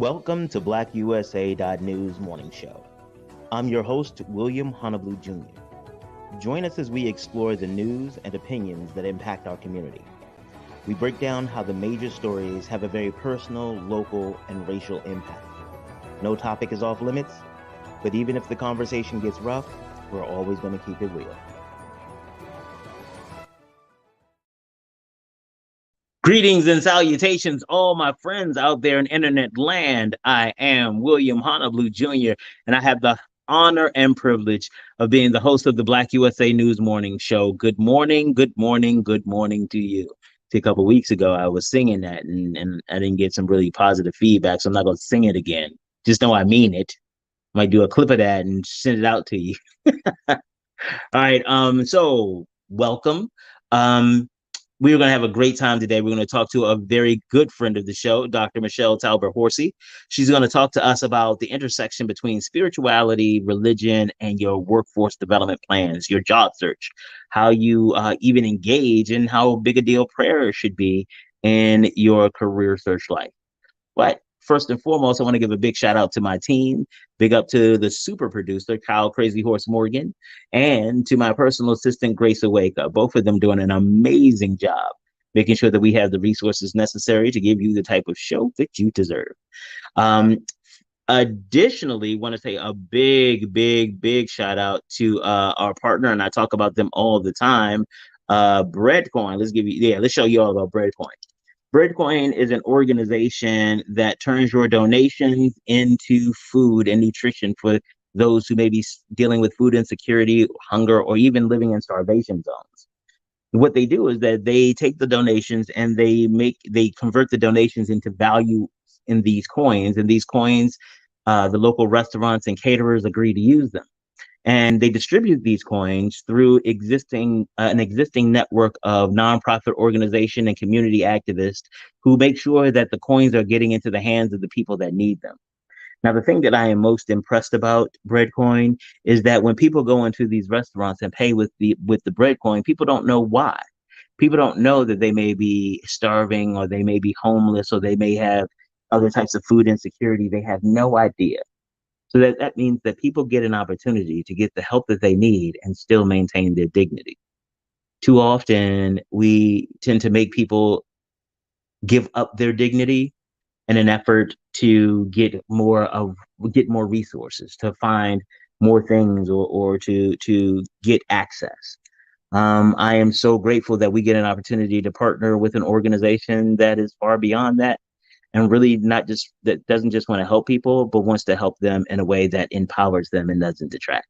Welcome to BlackUSA.news Morning Show. I'm your host, William Honolulu Jr. Join us as we explore the news and opinions that impact our community. We break down how the major stories have a very personal, local, and racial impact. No topic is off limits, but even if the conversation gets rough, we're always going to keep it real. Greetings and salutations, all my friends out there in internet land. I am William Honolulu Jr., and I have the honor and privilege of being the host of the Black USA News Morning Show. Good morning, good morning, good morning to you. See, a couple of weeks ago, I was singing that, and I didn't get some really positive feedback, so I'm not going to sing it again. Just know I mean it. Might do a clip of that and send it out to you. All right, so welcome. We're going to have a great time today. We're going to talk to a very good friend of the show, Dr. Michelle Talbert-Horsey. She's going to talk to us about the intersection between spirituality, religion, and your workforce development plans, your job search, how you even engage, and how big a deal prayer should be in your career search life. But first and foremost, I want to give a big shout out to my team. Big up to the super producer, Kyle Crazy Horse Morgan, and to my personal assistant, Grace Awaka. Both of them doing an amazing job, making sure that we have the resources necessary to give you the type of show that you deserve. Additionally, want to say a big shout out to our partner, and I talk about them all the time, Breadcoin. Let's show you all about Breadcoin. Breadcoin is an organization that turns your donations into food and nutrition for those who may be dealing with food insecurity, hunger, or even living in starvation zones. What they do is that they take the donations and they convert the donations into value in these coins. And these coins, the local restaurants and caterers agree to use them. And they distribute these coins through an existing network of nonprofit organization and community activists who make sure that the coins are getting into the hands of the people that need them. Now, the thing that I am most impressed about Breadcoin is that when people go into these restaurants and pay with the Breadcoin, people don't know why. People don't know that they may be starving, or they may be homeless, or they may have other types of food insecurity. They have no idea. So that means that people get an opportunity to get the help that they need and still maintain their dignity. Too often, we tend to make people give up their dignity in an effort to get more resources, to find more things, or to get access. I am so grateful that we get an opportunity to partner with an organization that is far beyond that, and really that doesn't just want to help people, but wants to help them in a way that empowers them and doesn't detract.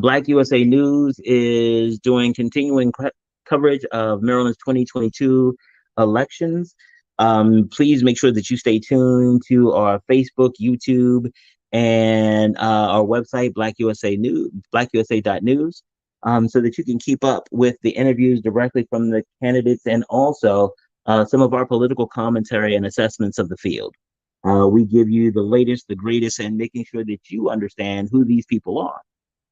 Black USA News is doing continuing coverage of Maryland's 2022 elections. Please make sure that you stay tuned to our Facebook, YouTube, and our website, BlackUSA.news, so that you can keep up with the interviews directly from the candidates, and also some of our political commentary and assessments of the field. We give you the latest, the greatest, and making sure that you understand who these people are.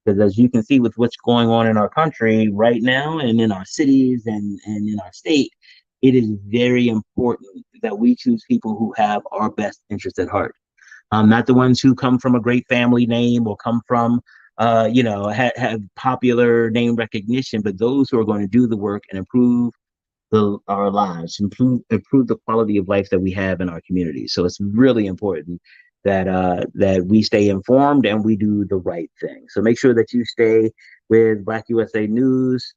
Because as you can see with what's going on in our country right now, and in our cities and in our state, it is very important that we choose people who have our best interests at heart. Not the ones who come from a great family name or come from, have popular name recognition, but those who are going to do the work and improve our lives, improve the quality of life that we have in our community. So it's really important that we stay informed and we do the right thing. So make sure that you stay with Black USA News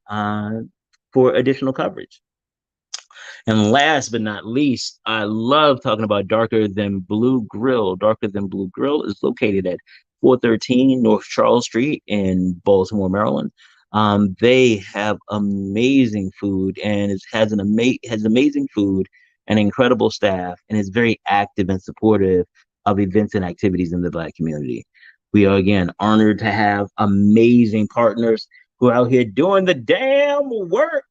for additional coverage. And last but not least, I love talking about Darker Than Blue Grill. Darker Than Blue Grill is located at 413 North Charles Street in Baltimore, Maryland. They have amazing food, and has amazing food and incredible staff, and is very active and supportive of events and activities in the Black community. We are again honored to have amazing partners who are out here doing the damn work.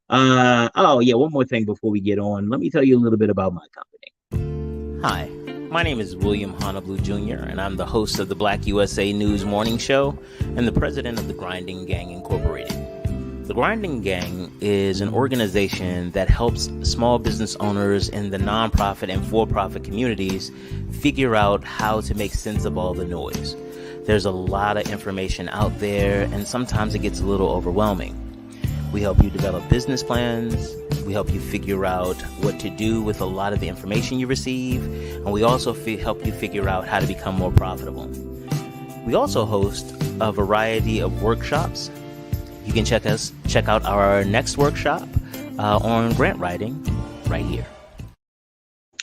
One more thing before we get on. Let me tell you a little bit about my company. Hi, my name is William Honolulu Jr., and I'm the host of the Black USA News Morning Show and the president of the Grinding Gang Incorporated. The Grinding Gang is an organization that helps small business owners in the nonprofit and for-profit communities figure out how to make sense of all the noise. There's a lot of information out there, and sometimes it gets a little overwhelming. We help you develop business plans. We help you figure out what to do with a lot of the information you receive. And we also help you figure out how to become more profitable. We also host a variety of workshops. You can check out our next workshop on grant writing right here.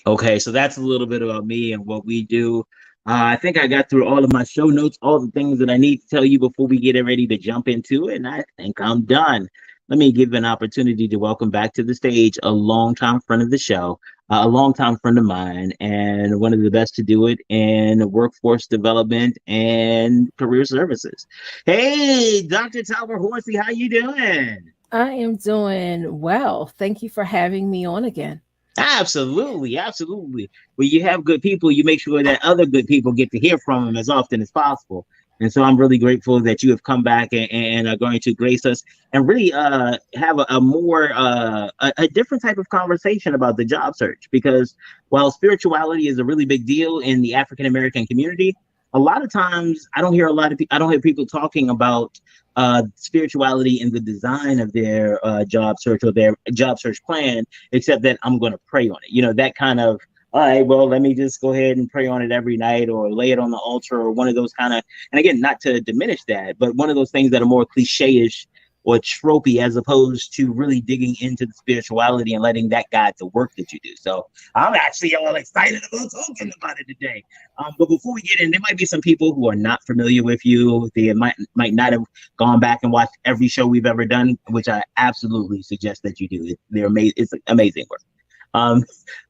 Okay, so that's a little bit about me and what we do. I think I got through all of my show notes, all the things that I need to tell you before we get ready to jump into it, and I think I'm done. Let me give an opportunity to welcome back to the stage a longtime friend of the show, a longtime friend of mine, and one of the best to do it in workforce development and career services. Hey, Dr. Talbert-Horsey, how you doing? I am doing well. Thank you for having me on again. Absolutely, absolutely. When you have good people, you make sure that other good people get to hear from them as often as possible. And so I'm really grateful that you have come back and are going to grace us and really have a more a different type of conversation about the job search. Because while spirituality is a really big deal in the African American community, a lot of times I don't hear people talking about spirituality in the design of their job search or their job search plan, except that I'm going to pray on it. You know, that kind of, all right, well, let me just go ahead and pray on it every night or lay it on the altar or one of those kind of, and again, not to diminish that, but one of those things that are more cliche-ish or tropey as opposed to really digging into the spirituality and letting that guide the work that you do. So I'm actually all excited about talking about it today. But before we get in, there might be some people who are not familiar with you. They might not have gone back and watched every show we've ever done, which I absolutely suggest that you do. They're amazing. It's amazing work.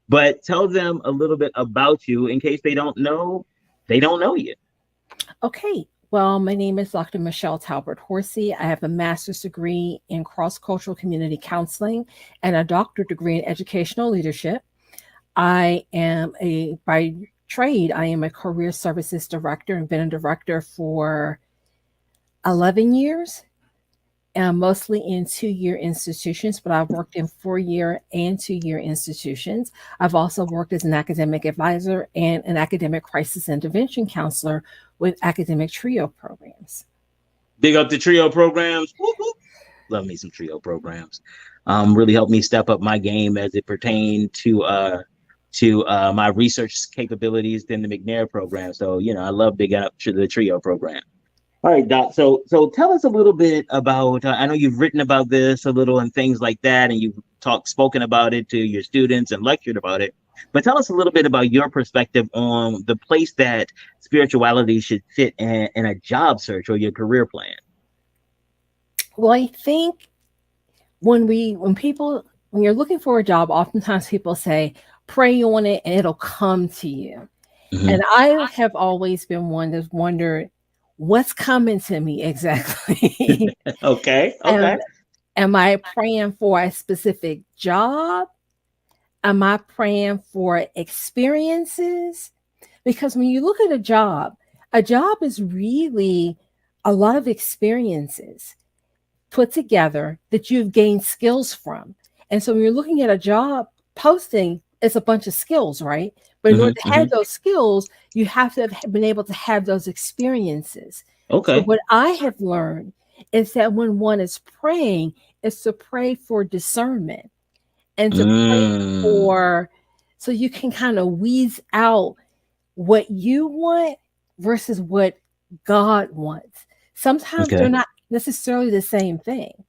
But tell them a little bit about you in case they don't know you. Okay. Well, my name is Dr. Michelle Talbert-Horsey. I have a master's degree in cross-cultural community counseling and a doctorate degree in educational leadership. By trade, I am a career services director and been a director for 11 years. Mostly in 2-year institutions, but I've worked in 4-year and 2-year institutions. I've also worked as an academic advisor and an academic crisis intervention counselor with academic TRIO programs. Big up the TRIO programs. Woo-hoo. Love me some TRIO programs. Really helped me step up my game as it pertained to my research capabilities in the McNair program. So, you know, I love big up to the TRIO program. All right, Doc. So tell us a little bit about. I know you've written about this a little and things like that, and you've spoken about it to your students and lectured about it. But tell us a little bit about your perspective on the place that spirituality should fit in a job search or your career plan. Well, I think when you're looking for a job, oftentimes people say, pray on it and it'll come to you. Mm-hmm. And I have always been one that's wondered, what's coming to me exactly? Okay. Am I praying for a specific job? Am I praying for experiences? Because when you look at a job is really a lot of experiences put together that you've gained skills from. And so when you're looking at a job posting, it's a bunch of skills, right? But in order to have those skills, you have to have been able to have those experiences. Okay. So what I have learned is that when one is praying, is to pray for discernment and to pray for, so you can kind of weed out what you want versus what God wants. Sometimes they're not necessarily the same thing.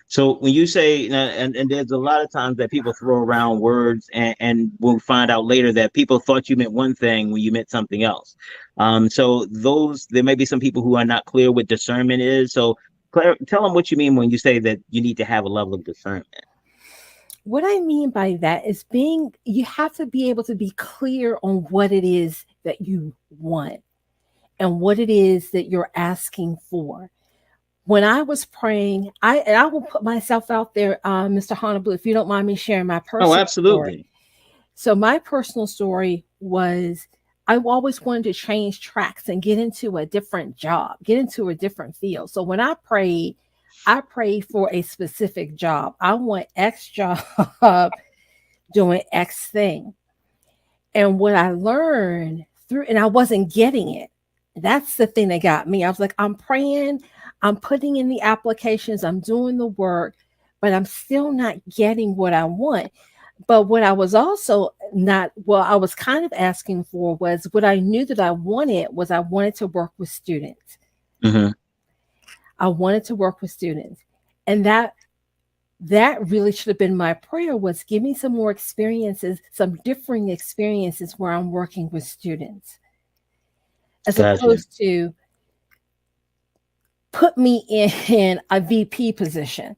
So when you say, and there's a lot of times that people throw around words and we'll find out later that people thought you meant one thing when you meant something else. So there may be some people who are not clear what discernment is. So tell them what you mean when you say that you need to have a level of discernment. What I mean by that is you have to be able to be clear on what it is that you want and what it is that you're asking for. When I was praying, I will put myself out there, Mr. Honorable, if you don't mind me sharing my personal story. So my personal story was I always wanted to change tracks and get into a different job, get into a different field. So when I prayed, I pray for a specific job. I want X job doing X thing. And what I learned through, and I wasn't getting it. That's the thing that got me. I was like, I'm praying, I'm putting in the applications, I'm doing the work, but I'm still not getting what I want. But what I was also not, well, I was kind of asking for was what I knew that I wanted to work with students. Mm-hmm. I wanted to work with students. And that really should have been my prayer was give me some more experiences, some differing experiences where I'm working with students, as Gotcha. opposed to put me in a VP position.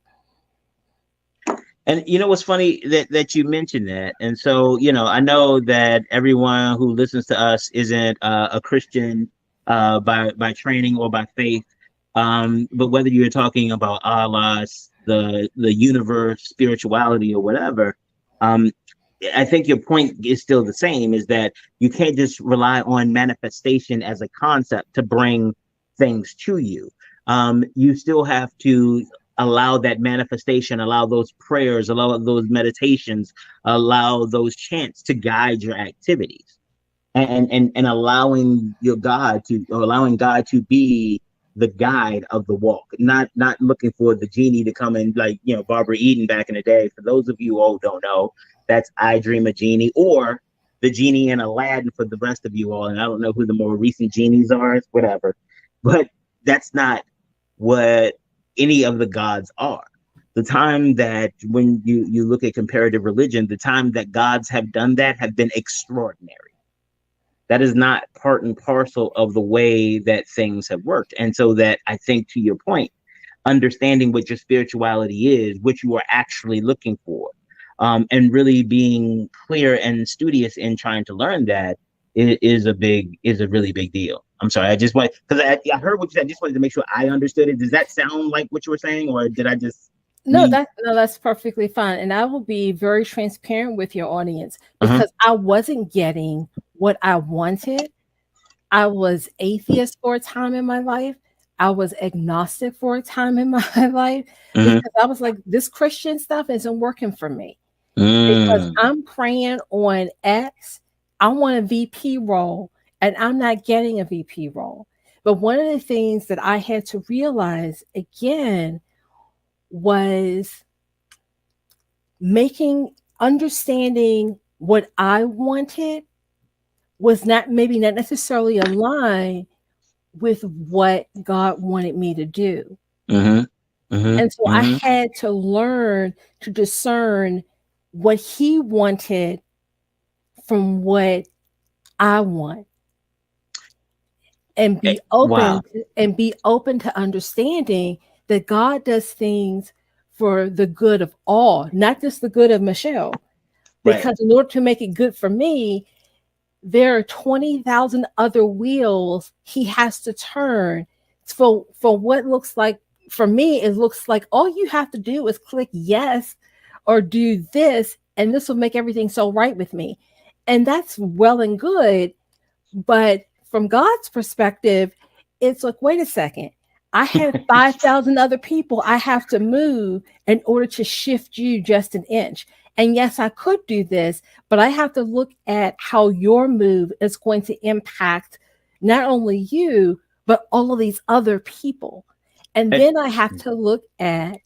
And you know what's funny that you mentioned that, and so I know that everyone who listens to us isn't a Christian by training or by faith, but whether you're talking about Allah, the universe, spirituality, or whatever, um, I think your point is still the same: is that you can't just rely on manifestation as a concept to bring things to you. You still have to allow that manifestation, allow those prayers, allow those meditations, allow those chants to guide your activities, and allowing your God to, or allowing God to be the guide of the walk, not looking for the genie to come in, like Barbara Eden back in the day. For those of you who don't know, that's I Dream a Genie, or the genie in Aladdin for the rest of you all. And I don't know who the more recent genies are, whatever, but that's not what any of the gods are. The time that, when you look at comparative religion, the time that gods have done that have been extraordinary. That is not part and parcel of the way that things have worked. And so that, I think, to your point, understanding what your spirituality is, what you are actually looking for, and really being clear and studious in trying to learn that is a really big deal. I'm sorry, I just want, because I heard what you said. I just wanted to make sure I understood it. Does that sound like what you were saying, or did I just No, me? that's perfectly fine. And I will be very transparent with your audience Uh-huh. because I wasn't getting what I wanted. I was atheist for a time in my life. I was agnostic for a time in my life Uh-huh. because I was like, this Christian stuff isn't working for me because Mm. I'm praying on X. I want a VP role and I'm not getting a VP role. But one of the things that I had to realize again was making understanding what I wanted was not maybe not necessarily aligned with what God wanted me to do. Uh-huh. Uh-huh. And so I Uh-huh. had to learn to discern what he wanted from what I want and Wow. be open to understanding that God does things for the good of all, not just the good of Michelle. Right. Because in order to make it good for me, there are 20,000 other wheels he has to turn for what looks like, for me, it looks like all you have to do is click yes or do this, and this will make everything so right with me. And that's well and good. But from God's perspective, it's like, wait a second. I have 5,000 other people I have to move in order to shift you just an inch. And yes, I could do this, but I have to look at how your move is going to impact not only you, but all of these other people. And And- then I have to look at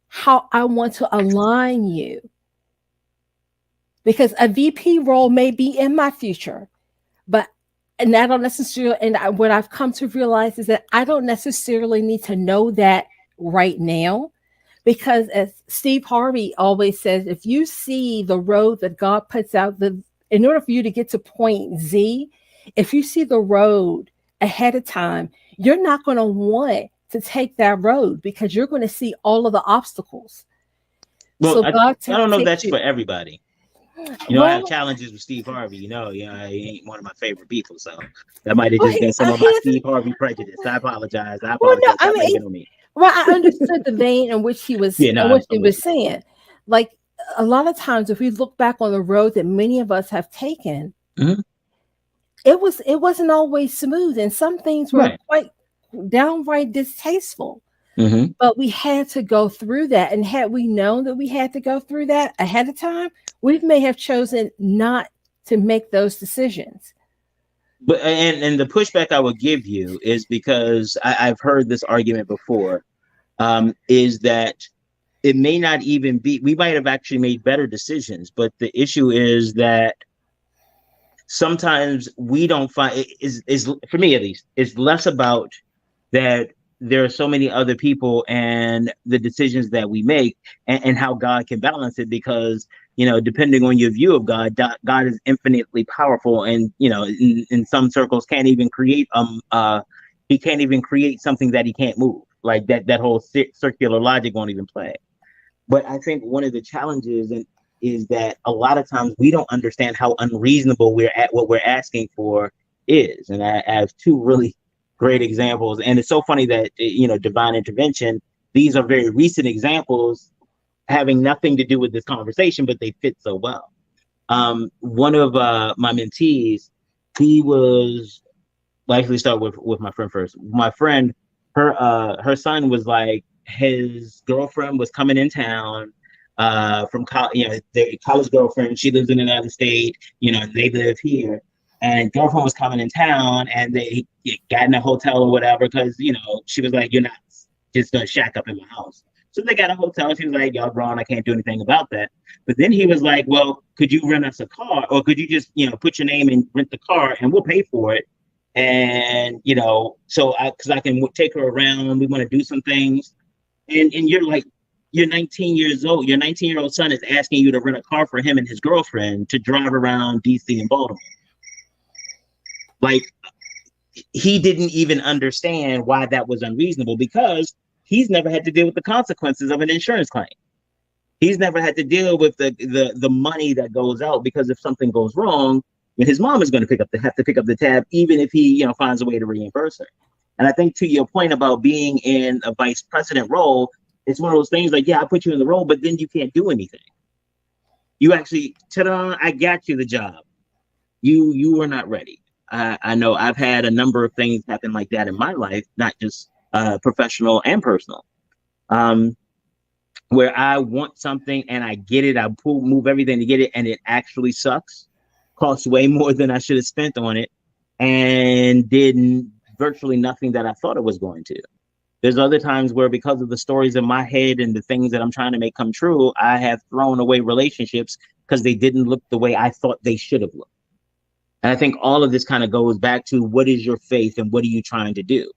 how I want to align you because a VP role may be in my future, but and I don't necessarily, what I've come to realize is that I don't necessarily need to know that right now. Because as Steve Harvey always says, if you see the road that God puts out, in order for you to get to point Z, if you see the road ahead of time, you're not going to want to take that road because you're going to see all of the obstacles. well, So I, God I don't know if takes that's you. for everybody. I have Well, challenges with Steve Harvey. He ain't one of my favorite people. So that might have well, just been some of he my doesn't. Steve Harvey prejudice. I apologize. I Well, no, apologize. I Stop mean, making on me. well, I understood the vein in which Yeah, no, what he I'm with was you. saying. Like a lot of times, if we look back on the road that many of us have taken, Mhm. it wasn't always smooth, and some things were Right. quite downright distasteful. Mm-hmm. But we had to go through that. And had we known that we had to go through that ahead of time, we may have chosen not to make those decisions. But and the pushback I would give you is because I've heard this argument before, is that it may not even be, we might have actually made better decisions, but the issue is that sometimes we don't find is for me at least, it's less about that there are so many other people and the decisions that we make, and how God can balance it, because depending on your view of God, God is infinitely powerful, and in some circles can't even create he can't even create something that he can't move, like that whole circular logic won't even play. But I think one of the challenges is that a lot of times we don't understand how unreasonable we're at what we're asking for is. And I have two really great examples. And it's so funny that, divine intervention, these are very recent examples having nothing to do with this conversation, but they fit so well. One of my mentees, he was, well, actually start with my friend first. My friend, her son was like, his girlfriend was coming in town from college, their college girlfriend. She lives in another state, they live here, and girlfriend was coming in town, and they got in a hotel or whatever, because she was like, you're not just gonna shack up in my house. So they got a hotel. She was like, y'all grown, I can't do anything about that. But then he was like, well, could you rent us a car, or could you just put your name and rent the car, and we'll pay for it. And so because I can take her around, we want to do some things. And you're like, you're 19 years old. Your 19-year-old son is asking you to rent a car for him and his girlfriend to drive around DC and Baltimore. Like, he didn't even understand why that was unreasonable, because he's never had to deal with the consequences of an insurance claim. He's never had to deal with the money that goes out, because if something goes wrong, his mom is going to have to pick up the tab, even if he finds a way to reimburse her. And I think, to your point about being in a vice president role, it's one of those things like, yeah, I put you in the role, but then you can't do anything. You actually, ta-da, I got you the job. You were not ready. I know I've had a number of things happen like that in my life, not just professional and personal, where I want something and I get it, I move everything to get it, and it actually sucks, costs way more than I should have spent on it, and didn't virtually nothing that I thought it was going to. There's other times where, because of the stories in my head and the things that I'm trying to make come true, I have thrown away relationships because they didn't look the way I thought they should have looked. And I think all of this kind of goes back to, what is your faith and what are you trying to do?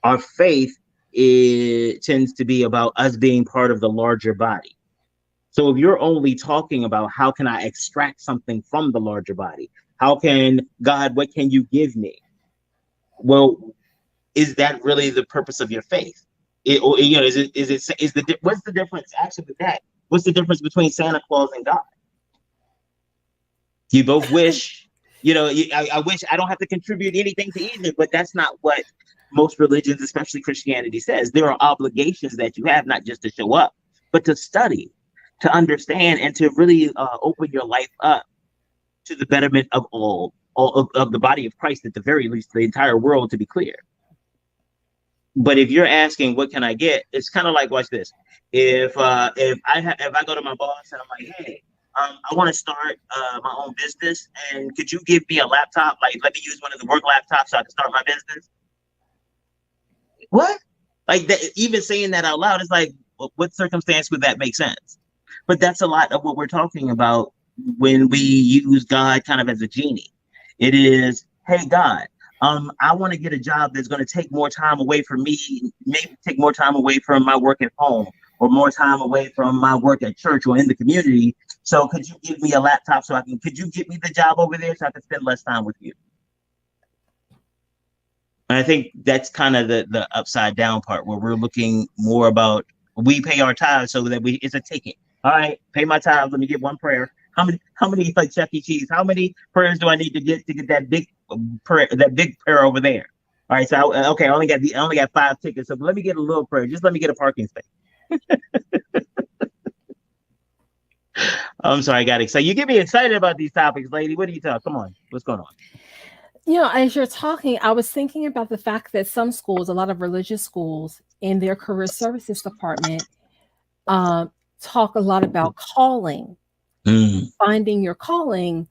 Our faith tends to be about us being part of the larger body. So if you're only talking about how can I extract something from the larger body, how can God, what can you give me? Well, is that really the purpose of your faith? What's the difference actually with that? What's the difference between Santa Claus and God? You both wish, I wish I don't have to contribute anything to either, but that's not what most religions, especially Christianity, says. There are obligations that you have, not just to show up, but to study, to understand, and to really open your life up to the betterment of all of the body of Christ, at the very least, the entire world, to be clear. But if you're asking, what can I get? It's kind of like, watch this. If I go to my boss and I'm like, hey, I want to start my own business, and could you give me a laptop? Like, let me use one of the work laptops so I can start my business. What? Like, that, even saying that out loud is like, what circumstance would that make sense? But that's a lot of what we're talking about when we use God kind of as a genie. It is, hey, God, I want to get a job that's going to take more time away from me, maybe take more time away from my work at home, or more time away from my work at church or in the community. So could you give me a laptop could you get me the job over there so I can spend less time with you? And I think that's kind of the upside down part, where we're looking more about, we pay our tithes so that it's a ticket. All right, pay my tithes. Let me get one prayer. How many like Chuck E. Cheese? How many prayers do I need to get that big prayer over there? All right, so I only got 5 tickets, so let me get a little prayer. Just let me get a parking space. I'm sorry, I got excited. You get me excited about these topics, lady. What are you talking? Come on, what's going on? As you're talking, I was thinking about the fact that some schools, a lot of religious schools in their career services department, um, talk a lot about calling, Mm, finding your calling,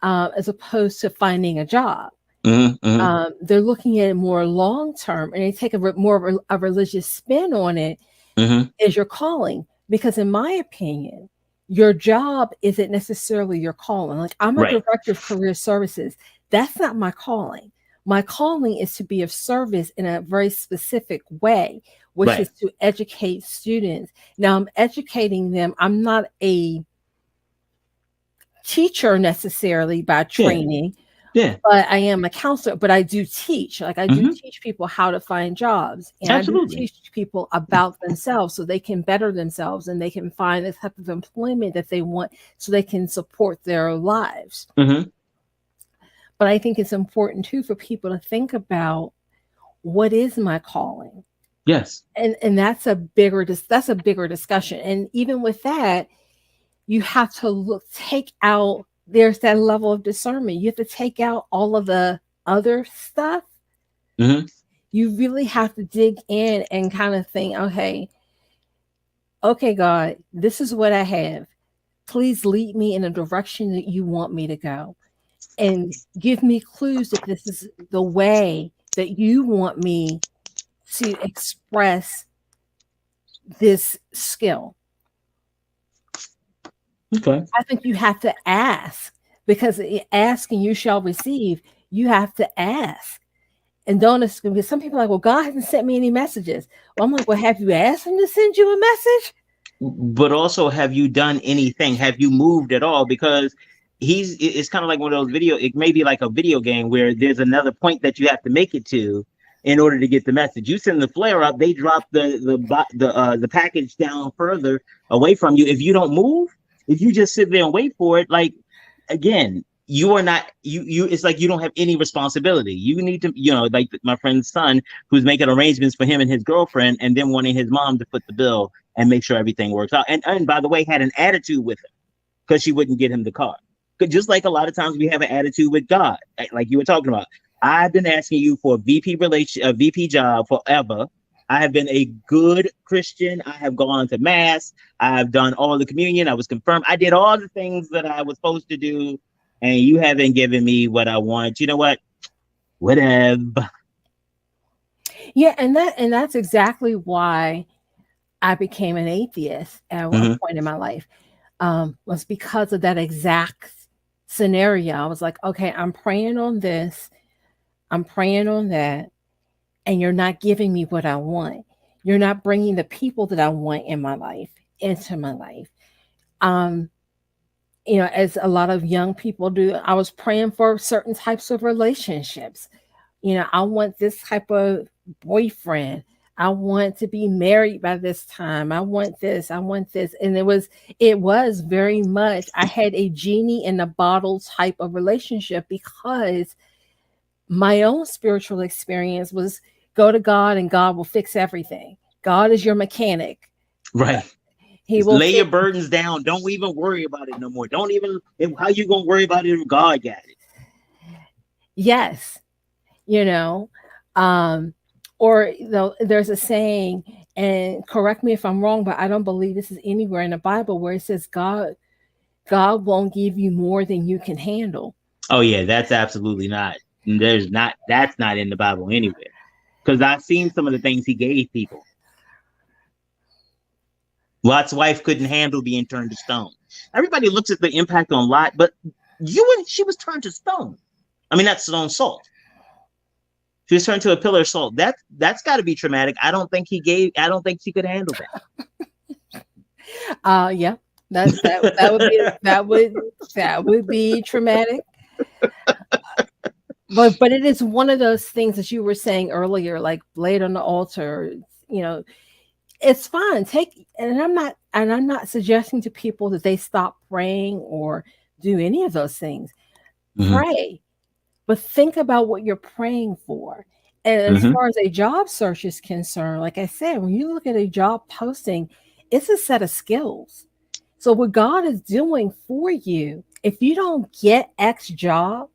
as opposed to finding a job. mm, mm, They're looking at it more long term, and they take more of a religious spin on it. mm-hmm. Is your calling? Because in my opinion, your job isn't necessarily your calling. Like, I'm a Right, director of career services. That's not my calling. My calling is to be of service in a very specific way, which right. is to educate students. Now, I'm educating them. I'm not a teacher necessarily by Yeah, training, yeah. but I am a counselor, but I do teach. Like, I do Mm-hmm. teach people how to find jobs, and I do Absolutely. teach people about themselves so they can better themselves and they can find the type of employment that they want so they can support their lives. Mm-hmm. But I think it's important too for people to think about, what is my calling? Yes. And that's a bigger discussion. And even with that, you have to take out, there's that level of discernment. You have to take out all of the other stuff. Mm-hmm. You really have to dig in and kind of think, okay, God, this is what I have. Please lead me in a direction that you want me to go, and give me clues that this is the way that you want me to express this skill. Okay. I think you have to ask, because ask and you shall receive. You have to ask. And don't assume, because some people are like, well, God hasn't sent me any messages. Well, I'm like, well, have you asked him to send you a message? But also, have you done anything? Have you moved at all? Because it's kind of like one of those it may be like a video game where there's another point that you have to make it to in order to get the message. You send the flare up, they drop the package down further away from you. If you don't move, if you just sit there and wait for it, like, again, you are not you it's like you don't have any responsibility. You need to, like my friend's son, who's making arrangements for him and his girlfriend, and then wanting his mom to foot the bill and make sure everything works out. And by the way, had an attitude with him because she wouldn't get him the car. Just like a lot of times we have an attitude with God, like you were talking about. I've been asking you for a VP job forever. I have been a good Christian. I have gone to mass. I've done all the communion. I was confirmed. I did all the things that I was supposed to do, and you haven't given me what I want. You know what? Whatever. Yeah, and that's exactly why I became an atheist at one Mm-hmm. point in my life. Was because of that exact scenario. I was like, okay, I'm praying on this, I'm praying on that, and you're not giving me what I want. You're not bringing the people that I want in my life into my life. Um, as a lot of young people do, I was praying for certain types of relationships. I want this type of boyfriend. I want to be married by this time. I want this. I want this. And it was very much, I had a genie in a bottle type of relationship, because my own spiritual experience was, go to God and God will fix everything. God is your mechanic. Right. He will Lay your fix. burdens down. Don't even worry about it no more. Don't even. How you gonna worry about it if God got it? Yes. you know um or there's a saying, and correct me if I'm wrong, but I don't believe this is anywhere in the Bible, where it says God won't give you more than you can handle. Oh yeah, that's absolutely not. There's not. That's not in the Bible anywhere. Because I've seen some of the things he gave people. Lot's wife couldn't handle being turned to stone. Everybody looks at the impact on Lot, but she was turned to stone. I mean, that's stone salt. She was turned to a pillar of salt. That's got to be traumatic. I don't think she could handle Yeah, that would be that would be traumatic. But it is one of those things that you were saying earlier, like laid on the altar. You know, it's fine. And I'm not suggesting to people that they stop praying or do any of those things. that. Pray, but think about what you're praying for. And as Hmm. far as a job search is concerned, like I said, when you look at a job posting, it's a set of skills. So what God is doing for you, if you don't get X job,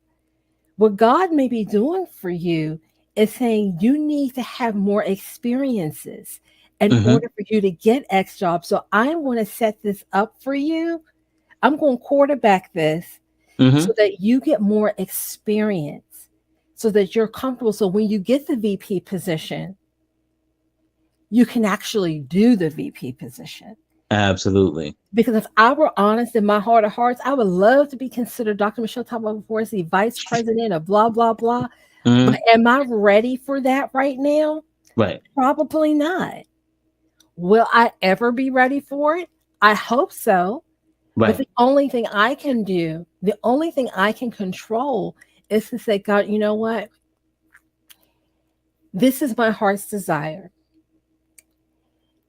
What God may be doing for you is saying you need to have more experiences in Mm-hmm. order for you to get X job. So I'm going to set this up for you. I'm going to quarterback this Mm-hmm. so that you get more experience, so that you're comfortable. So when you get the VP position, you can actually do the VP position. Absolutely. Because if I were honest in my heart of hearts, I would love to be considered Dr. Michelle Talbert-Horsey, vice president of blah, blah, blah. But Mm-hmm. am I ready for that right now? Right. Probably not. Will I ever be ready for it? I hope so. But Right. the only thing I can do, the only thing I can control is to say, God, you know what? This is my heart's desire.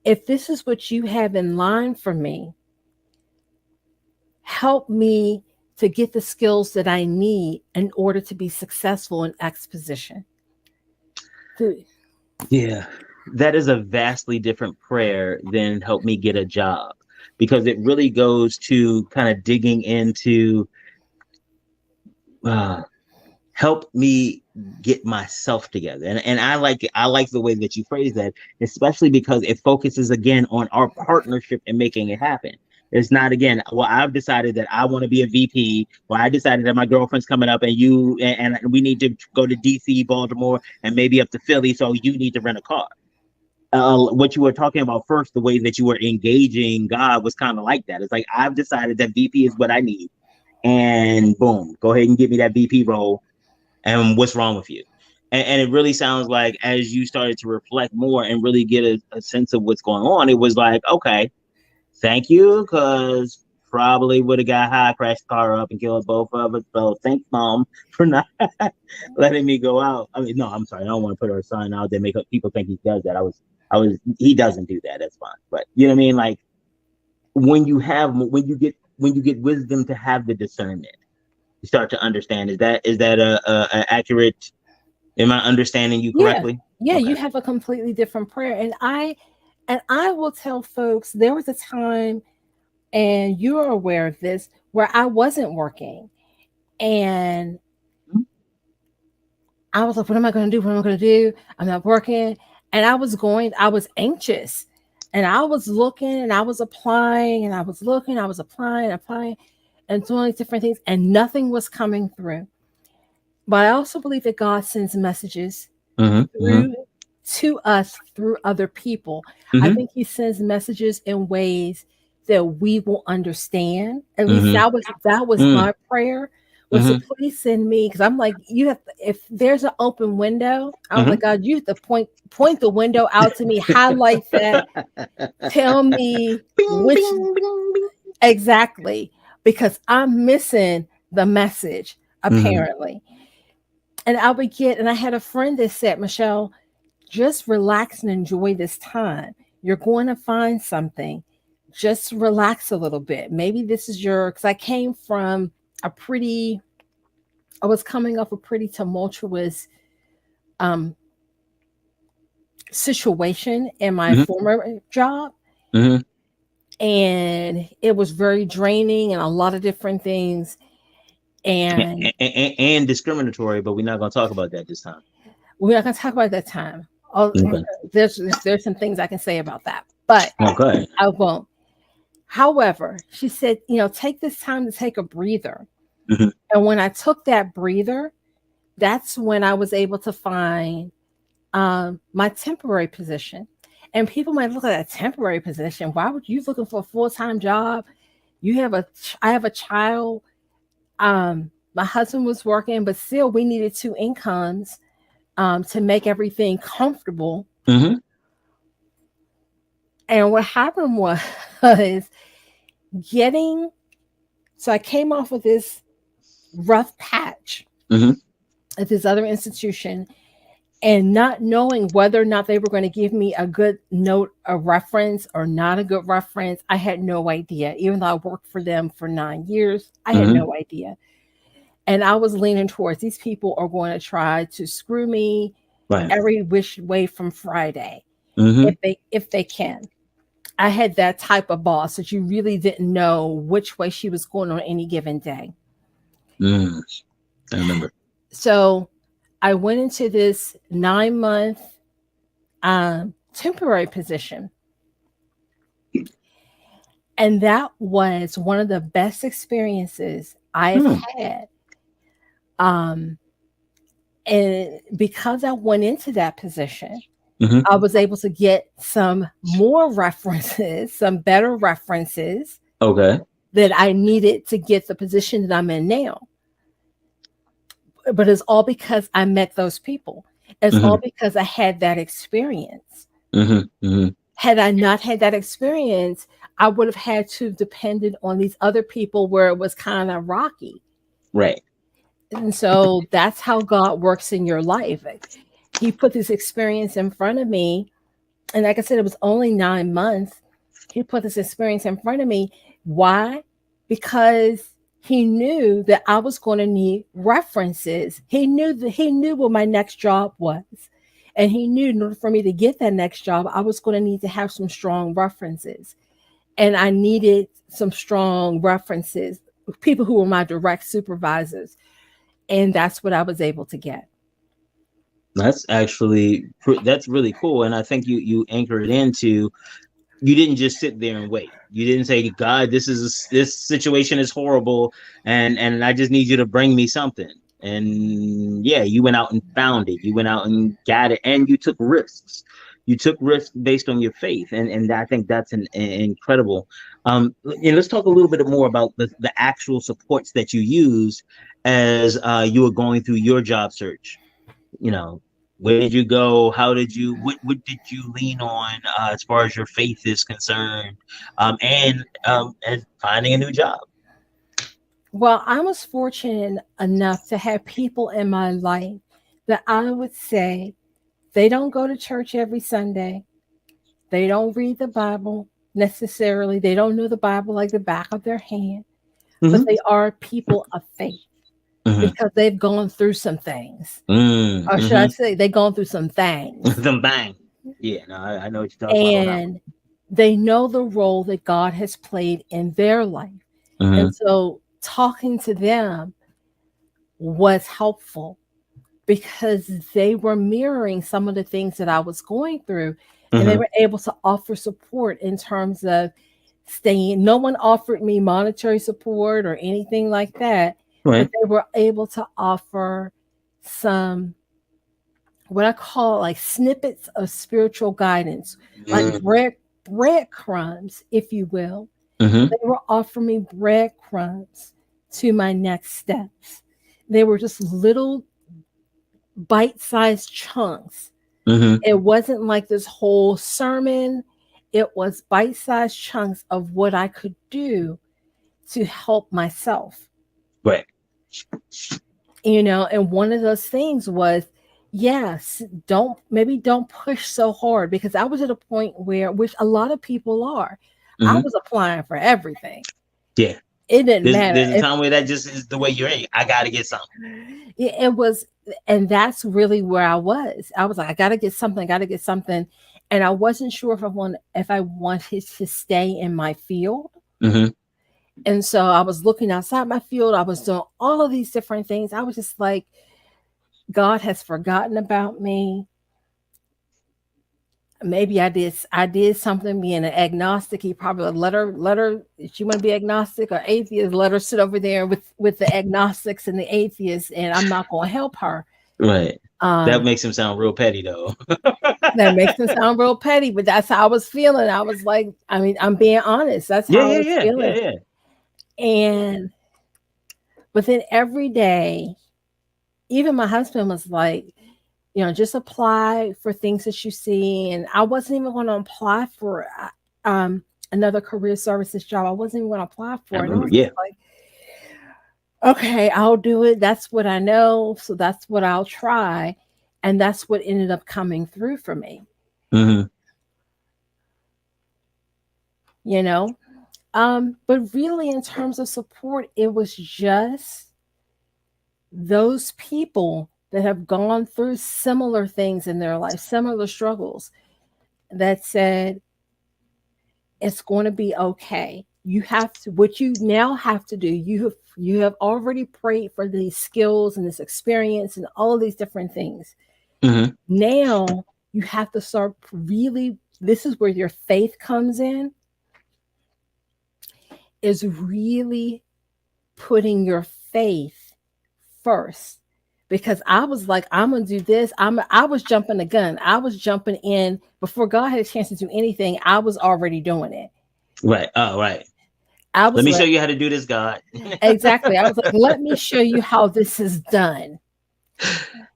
If this is what you have in line for me, help me to get the skills that I need in order to be successful in X position. To- Yeah, that is a vastly different prayer than help me get a job, because it really goes to kind of digging into uh, help me get myself together. And I like the way that you phrase that, especially because it focuses again on our partnership and making it happen. It's not again, well, I've decided that I want to be a VP. Well, I decided that my girlfriend's coming up and and we need to go to DC, Baltimore, and maybe up to Philly. So you need to rent a car. What you were talking about first, the way that you were engaging God was kind of like that. It's like, I've decided that VP is what I need. And boom, go ahead and give me that VP role, and what's wrong with you? And it really sounds like as you started to reflect more and really get a sense of what's going on, it was like, okay, thank you, because probably would have got high, crashed the car up, and killed both of us. So thanks, mom, for not letting me go out. I mean, no, I'm sorry, I don't want to put our son out there, make people think he does that. He doesn't do that. That's fine. But you know what I mean? Like, when you get wisdom to have the discernment, you start to understand. Is that a accurate? Am I understanding you yeah, correctly? yeah, Okay. you have a completely different prayer. And I will tell folks there was a time, and you're aware of this, where I wasn't working. And I was like, what am I going to do? What am I going to do? I'm not working. And I was anxious. And I was looking and I was applying and I was looking, I was applying and doing different things, and nothing was coming through. But I also believe that God sends messages Mm-hmm. Mm-hmm. through to us through other people. I Mm-hmm. think He sends messages in ways that we will understand. At least Mm-hmm. that was Mm-hmm. my prayer, was to Mm-hmm. please send me, because I'm like, you have to, if there's an open window, I was like, God, you have to point the window out to me, highlight that, tell me Bing, which bing, bing, bing. exactly, because I'm missing the message Mm-hmm. apparently. And I had a friend that said, Michelle, just relax and enjoy this time. You're going to find something. Just relax a little bit. Maybe this is because I came from a pretty, I was coming off a pretty tumultuous um, situation in my Mm-hmm. former job. Mm-hmm. And it was very draining and a lot of different things. And And discriminatory, but we're not going to talk about that this time. we're not going to talk about that time. Oh, Okay. there's some things I can say about that, but Okay. I won't. However, she said, take this time to take a breather. Mm-hmm. And when I took that breather, that's when I was able to find my temporary position. And people might look at a temporary position. Why would you looking for a full time job? I have a child. My husband was working, but still, we needed two incomes to make everything comfortable. Mm-hmm. And what happened was getting. So I came off with this rough patch Mm-hmm. at this other institution, and not knowing whether or not they were going to give me a good note, a reference, or not a good reference. I had no idea. Even though I worked for them for 9 years, I had Mm-hmm. no idea. And I was leaning towards these people are going to try to screw me Right. every which way from Friday, Mm-hmm. if they can. I had that type of boss that you really didn't know which way she was going on any given day. Mm. I remember. So I went into this 9 month temporary position. And that was one of the best experiences I've Hmm. had. Um, and because I went into that position, Hmm. I was able to get some more references, some better references Okay. that I needed to get the position that I'm in now. But it's all because I met those people. It's all Hmm. because I had that experience. Hmm. Hmm. Had I not had that experience, I would have had to depended on these other people where it was kind of rocky. Right. And so that's how God works in your life. He put this experience in front of me. And like I said, it was only 9 months. He put this experience in front of me. Why? Because he knew that I was going to need references. He knew what my next job was. And he knew in order for me to get that next job, I was going to need to have some strong references. And I needed some strong references, people who were my direct supervisors. And that's what I was able to get. That's really cool, and I think you anchor it into, you didn't just sit there and wait. You didn't say, God, this situation is horrible, and I just need you to bring me something. And yeah, you went out and found it. You went out and got it, and you took risks. You took risks based on your faith, and I think that's an incredible. And let's talk a little bit more about the actual supports that you used as you were going through your job search. You know, where did you go? How did you, what did you lean on as far as your faith is concerned, and finding a new job? Well, I was fortunate enough to have people in my life that I would say they don't go to church every Sunday. They don't read the Bible necessarily. They don't know the Bible like the back of their hand, but Mm-hmm. they are people of faith Mm-hmm. because they've gone through some things. Or should I Mm-hmm. say, they've gone through some things. Them bang. Yeah, no, I know what you're talking about on that And they know the role that God has played in their life. And one. so talking to them was helpful because they were mirroring some of the things that I was going through, and they Mm-hmm. were able to offer support in terms of staying. No one offered me monetary support or anything like that, but Right. they were able to offer some what I call like snippets of spiritual guidance, like breadcrumbs, if you will. Mm-hmm. They were offering me breadcrumbs to my next steps. They were just little bite-sized chunks. Mm-hmm. It wasn't like this whole sermon. It was bite-sized chunks of what I could do to help myself. Right. And one of those things was, yes, don't push so hard because I was at a point where, which a lot of people are, I Mm-hmm. was applying for everything. Yeah. It didn't matter There's a if time where that just is the way you're in. I gotta get something. it was, and that's really where I was. I was like, I got to get something, got to get something, and I wasn't sure if I wanted to stay in my field. Mm-hmm. And so I was looking outside my field. I was doing all of these different things. I was just like, God has forgotten about me. Maybe I did something being an agnostic. He probably let her if you want to be agnostic or atheist, let her sit over there with the agnostics and the atheists, and I'm not going to help her. Right. That Um, makes him sound real petty though. that makes it sound real petty, but that's how I was feeling. I was like, I mean, I'm being honest. That's Yeah, how I yeah, was yeah, yeah, feeling. yeah. And within every day, even my husband was like, just apply for things that you see. And I wasn't even going to apply for um, another career services job. I wasn't even going to apply I for it. And I remember. was Yeah. just like, okay, I'll do it. That's what I know. So that's what I'll try. And that's what ended up coming through for me, Mm-hmm. you know? But really, in terms of support, it was just those people that have gone through similar things in their life, similar struggles, that said, it's going to be okay. you have to, what you now have to do, you have already prayed for these skills and this experience and all of these different things. Mm-hmm. Now you have to start really, this is where your faith comes in, is really putting your faith first. Because I was like, I'm gonna do this. I was jumping the gun. I was jumping in before God had a chance to do anything. I was already doing it. Right. Oh, right. I Let was me show like, you how to do this, God. exactly. I was like, let me show you how this is done.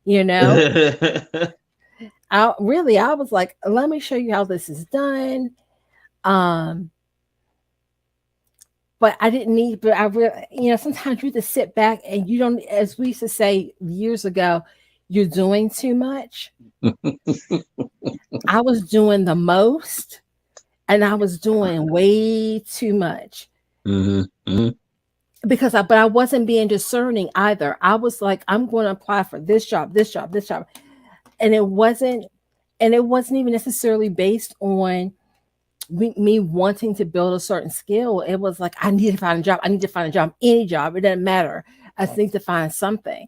You know, I was like, let me show you how this is done. Um, but I didn't need, but I really, sometimes you just sit back and you don't, as we used to say years ago, you're doing too much. I was doing the most and I was doing way too much Mm-hmm. Mm-hmm. but I wasn't being discerning either. I was like, I'm going to apply for this job, this job, this job. And it wasn't even necessarily based on me wanting to build a certain skill. It was like, I need to find a job. I need to find a job, any job. It doesn't matter. I just need to find something.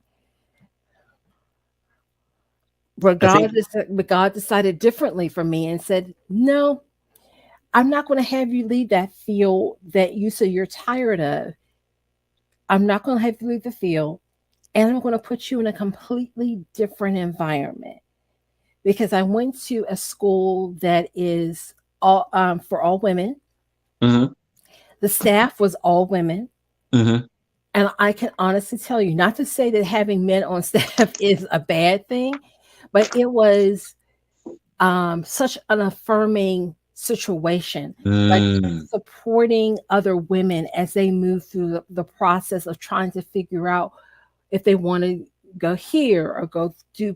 But I think God decided differently for me and said, no, I'm not going to have you leave that field that you say you're tired of. I'm not going to have you leave the field, and I'm going to put you in a completely different environment, because I went to a school that is all for all women. mm-hmm. The staff was all women. Mm-hmm. And I can honestly tell you, not to say that having men on staff is a bad thing, but it was such an affirming situation, like Mm. supporting other women as they move through the process of trying to figure out if they want to go here or go do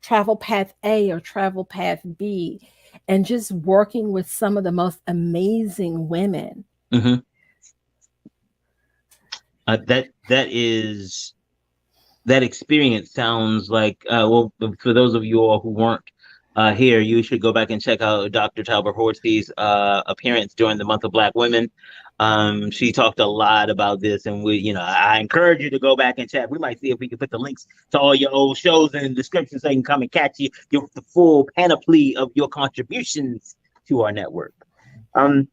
travel path A or travel path B, and just working with some of the most amazing women. Mm-hmm. That experience sounds like well, for those of you all who weren't here, you should go back and check out Dr. Talbert-Horsey's appearance during the month of Black Women. She talked a lot about this, and I encourage you to go back and check. We might see if we can put the links to all your old shows in the description so you can come and catch the full panoply of your contributions to our network. Um,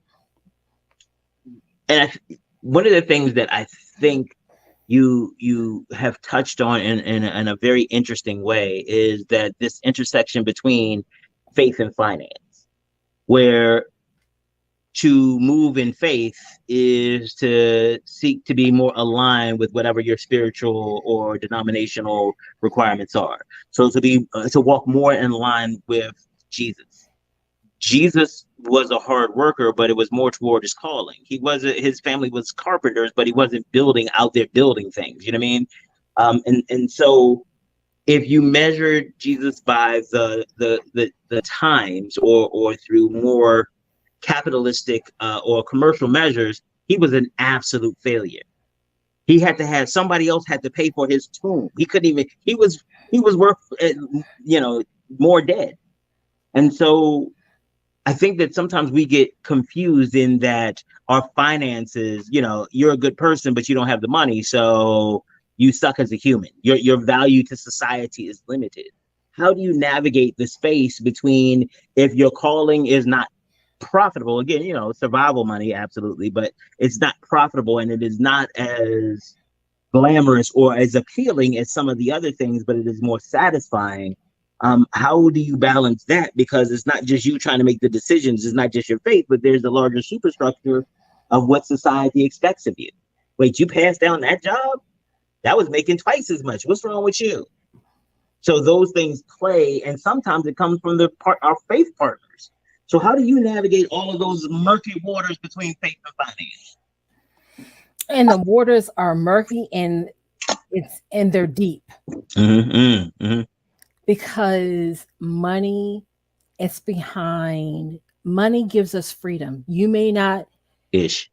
and one of the things that I think you have touched on in a very interesting way is that this intersection between faith and finance, where to move in faith is to seek to be more aligned with whatever your spiritual or denominational requirements are. So to walk more in line with Jesus. Jesus was a hard worker, but it was more toward his calling. His family was carpenters, but he wasn't building out there building things. You know what I mean? And so if you measured Jesus by the times or through more capitalistic or commercial measures, he was an absolute failure. He had to have somebody else had to pay for his tomb. He couldn't even. He was worth more dead. And so I think that sometimes we get confused in that our finances, you're a good person, but you don't have the money. So you suck as a human. Your value to society is limited. How do you navigate the space between, if your calling is not profitable, again, survival money, absolutely, but it's not profitable and it is not as glamorous or as appealing as some of the other things, but it is more satisfying. How do you balance that? Because it's not just you trying to make the decisions, it's not just your faith, but there's the larger superstructure of what society expects of you. Wait, you passed down that job? That was making twice as much. What's wrong with you? So those things play, and sometimes it comes from our faith partners. So how do you navigate all of those murky waters between faith and finance? And the waters are murky, and they're deep, Mm-hmm, mm-hmm. because money gives us freedom. You may not Ish.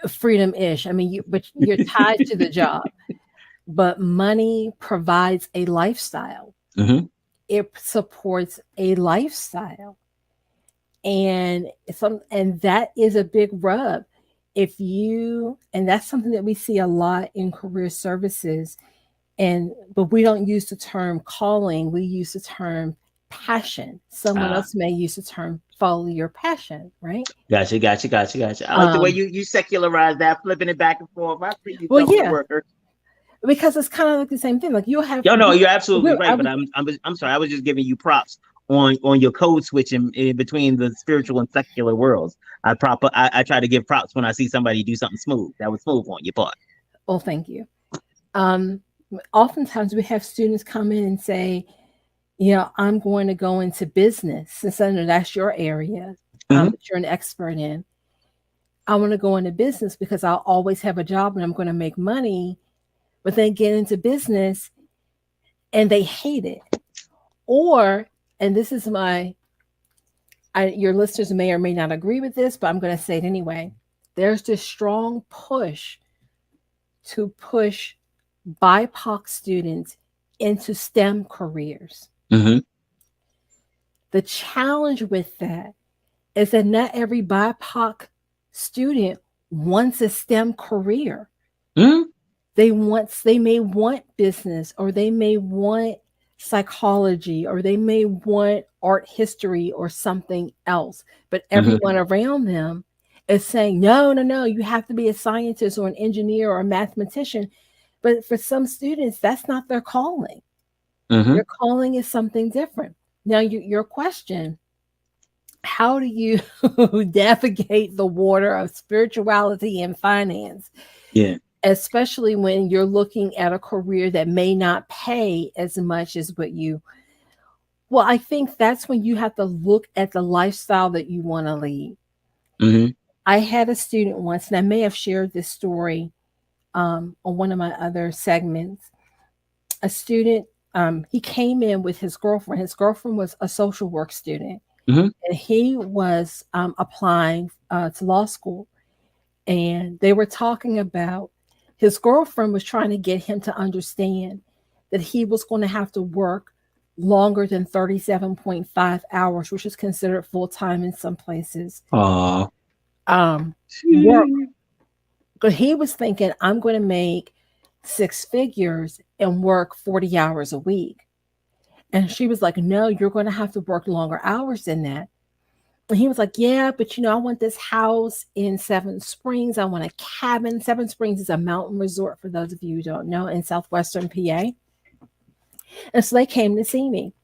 freedom-ish. I mean, but you're tied to the job. But money provides a lifestyle. Mm-hmm. It supports a lifestyle. And that is a big rub. and that's something that we see a lot in career services, but we don't use the term calling, we use the term passion. Someone Ah, else may use the term follow your passion, right? gotcha. I like the way Um, you secularize that, flipping it back and forth. I see you well, government yeah, worker. because it's kind of like the same thing. Like you'll have, Yo, no, you're absolutely I right. But was, I'm sorry. I was just giving you props on your code switching in between the spiritual and secular worlds. I try to give props when I see somebody do something smooth. That was smooth on your part. oh, thank you. Um, Oftentimes we have students come in and say, I'm going to go into business, since I know that's your area, Hmm. that you're an expert in. I want to go into business because I'll always have a job and I'm going to make money, but then get into business and they hate it. Or, and this is your listeners may or may not agree with this, but I'm going to say it anyway. There's this strong push to push BIPOC students into STEM careers. Hmm. The challenge with that is that not every BIPOC student wants a STEM career. Hmm. They may want business, or they may want psychology, or they may want art history or something else, but Hmm. everyone around them is saying no, you have to be a scientist or an engineer or a mathematician. But for some students, that's not their calling. Hmm. Their calling is something different. Now, your question, how do you navigate the water of spirituality and finance, Yeah. especially when you're looking at a career that may not pay as much as what you? Well, I think that's when you have to look at the lifestyle that you want to lead. Hmm. I had a student once, and I may have shared this story on one of my other segments. A student, he came in with his girlfriend. His girlfriend was a social work student, Hmm. and he was applying to law school. And they were talking about, his girlfriend was trying to get him to understand that he was going to have to work longer than 37.5 hours, which is considered full time in some places. Aw. Work, but he was thinking, I'm going to make six figures and work 40 hours a week. And she was like, no, you're going to have to work longer hours than that. And he was like, yeah, but I want this house in Seven Springs. I want a cabin. Seven Springs is a mountain resort, for those of you who don't know, in southwestern PA. And so they came to see me.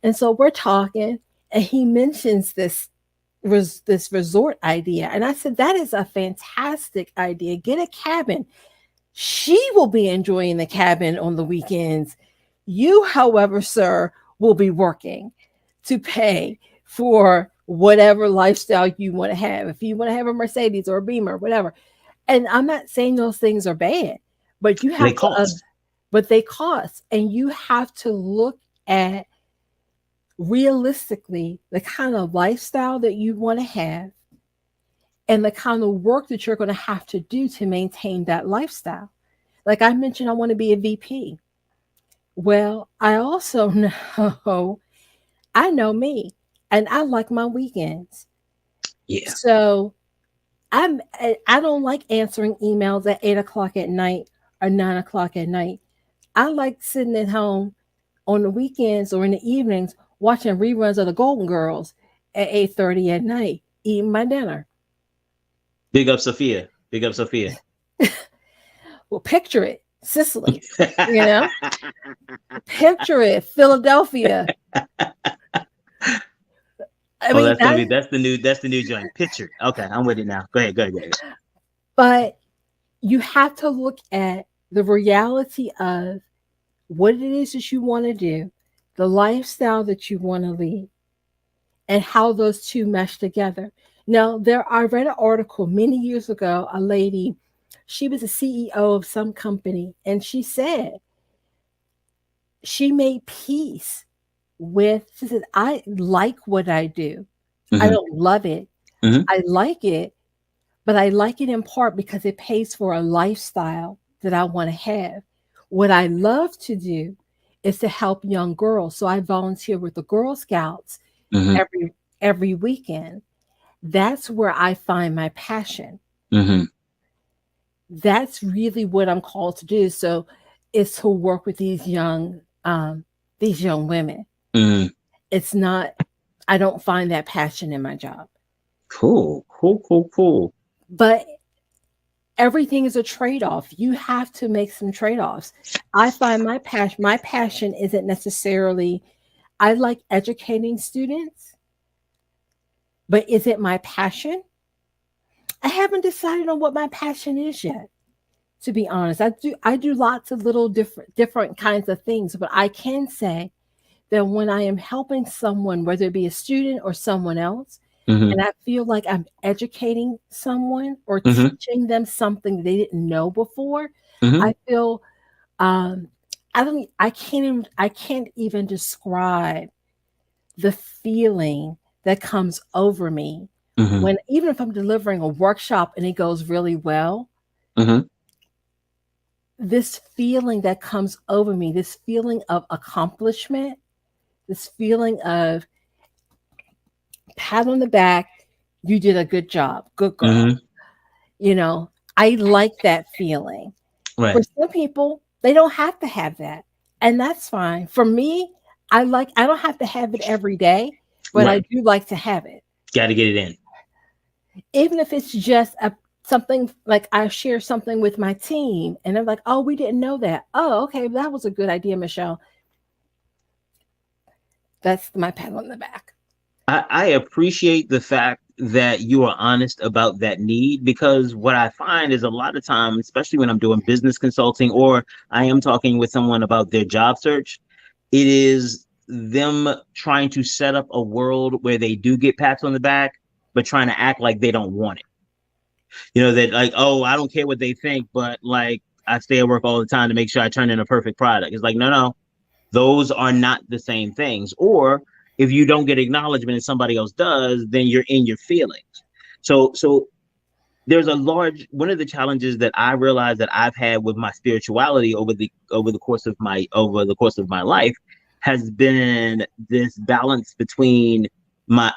And so we're talking, and he mentions this resort idea. And I said, that is a fantastic idea. Get a cabin. She will be enjoying the cabin on the weekends. You, however, sir, will be working to pay for whatever lifestyle you want to have. If you want to have a Mercedes or a Beamer, whatever. And I'm not saying those things are bad, but you They have to, cost. but they cost. And you have to look at realistically the kind of lifestyle that you want to have and the kind of work that you're going to have to do to maintain that lifestyle. Like I mentioned, I want to be a VP. Well, I also know, I know me, and I like my weekends. Yeah. So I don't like answering emails at 8 o'clock at night or 9 o'clock at night. I like sitting at home on the weekends or in the evenings watching reruns of the Golden Girls at 8:30 at night, eating my dinner. Big up Sophia. Big up Sophia. Well, picture it, Sicily, you know, picture it, Philadelphia. I Oh, mean that, that's the new joint. Picture. Okay, I'm with it now. Go ahead. but you have to look at the reality of what it is that you want to do, the lifestyle that you want to lead, and how those two mesh together. Now, I read an article many years ago. A lady, she was a CEO of some company, and she said she made peace with. She said, "I like what I do. I Hmm. don't love it. Hmm. I like it, but I like it in part because it pays for a lifestyle that I want to have. What I love to do is to help young girls. So I volunteer with the Girl Scouts Hmm. every weekend. That's where I find my passion. Mm-hmm. That's really what I'm called to do. So it's to work with these young women. Mm-hmm. It's not, I don't find that passion in my job. Cool. Cool. Cool. Cool. But everything is a trade-off. You have to make some trade-offs. I find my passion isn't necessarily, I like educating students, but is it my passion? I haven't decided on what my passion is yet. To be honest, I do lots of little different kinds of things, but I can say that when I am helping someone, whether it be a student or someone else, Mm-hmm. and I feel like I'm educating someone or Mm-hmm. teaching them something they didn't know before, Mm-hmm. I feel um I can't even describe the feeling that comes over me Mm-hmm. when, even if I'm delivering a workshop and it goes really well, Mm-hmm. this feeling that comes over me, this feeling of accomplishment, this feeling of pat on the back, you did a good job, good girl. Mm-hmm. You know, I like that feeling. For Right. some people, they don't have to have that. And that's fine. For me, I don't have to have it every day, but I Right. do like to have it. Got to get it in. Even if it's just a something like I share something with my team and they're like, "Oh, we didn't know that." "Oh, okay, that was a good idea, Michelle." That's my pat on the back. I appreciate the fact that you are honest about that need, because what I find is a lot of times, especially when I'm doing business consulting or I am talking with someone about their job search, it is them trying to set up a world where they do get pats on the back, but trying to act like they don't want it. That like, oh, I don't care what they think, but like I stay at work all the time to make sure I turn in a perfect product. It's like, no, no, those are not the same things. Or if you don't get acknowledgement and somebody else does, then you're in your feelings. So there's a large one of the challenges that I realize that I've had with my spirituality over the course of my life has been this balance between my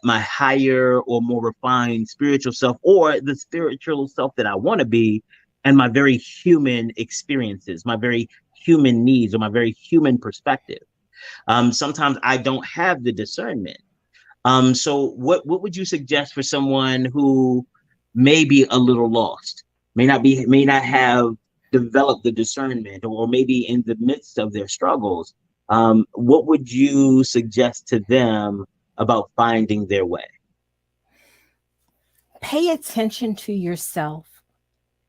higher or more refined spiritual self, or the spiritual self that I want to be, and my very human experiences, my very human needs, or my very human perspective. Sometimes I don't have the discernment. So what would you suggest for someone who may be a little lost, may not have developed the discernment, or maybe in the midst of their struggles? What would you suggest to them about finding their way? Pay attention to yourself